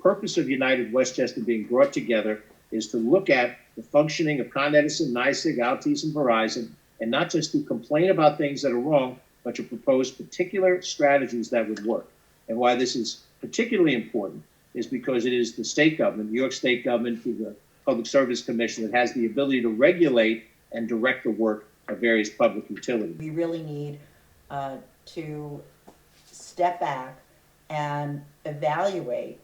purpose of United Westchester being brought together is to look at the functioning of Con Edison, NYSEG, Altice, and Verizon, and not just to complain about things that are wrong, but to propose particular strategies that would work. And why this is particularly important is because it is the state government, New York State government, through the Public Service Commission, that has the ability to regulate and direct the work of various public utilities. We really need to step back and evaluate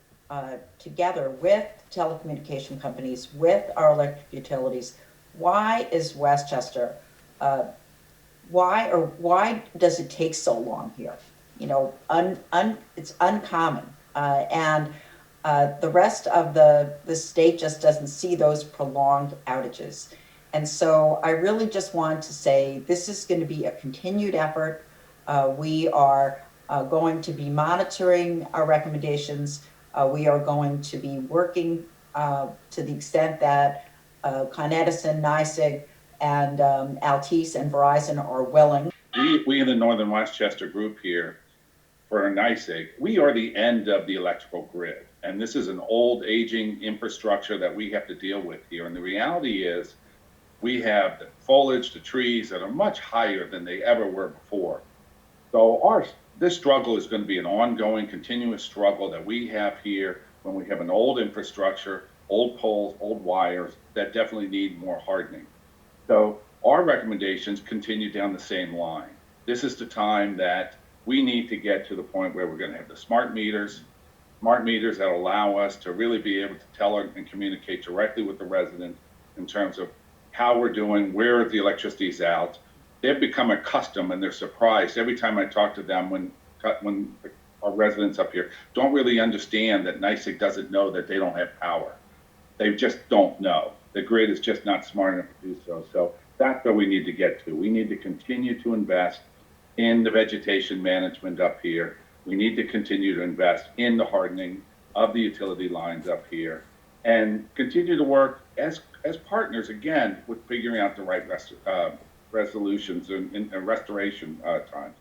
together with telecommunication companies, with our electric utilities, why is Westchester, why does it take so long here? You know, it's uncommon, and the rest of the state just doesn't see those prolonged outages. And so I really just want to say this is going to be a continued effort. We are going to be monitoring our recommendations. We are going to be working to the extent that Con Edison, NYSEG, and Altice and Verizon are willing. We in the Northern Westchester group here for NYSEG, we are the end of the electrical grid. And this is an old, aging infrastructure that we have to deal with here. And the reality is we have the foliage, the trees that are much higher than they ever were before. So this struggle is going to be an ongoing, continuous struggle that we have here when we have an old infrastructure, old poles, old wires that definitely need more hardening. So our recommendations continue down the same line. This is the time that we need to get to the point where we're going to have the smart meters that allow us to really be able to tell and communicate directly with the resident in terms of how we're doing, where the electricity is out. They've become accustomed and they're surprised every time I talk to them when our residents up here don't really understand that NYSEG doesn't know that they don't have power. They just don't know. The grid is just not smart enough to do so. So that's where we need to get to. We need to continue to invest in the vegetation management up here. We need to continue to invest in the hardening of the utility lines up here and continue to work as partners, again, with figuring out the right resolutions and restoration times.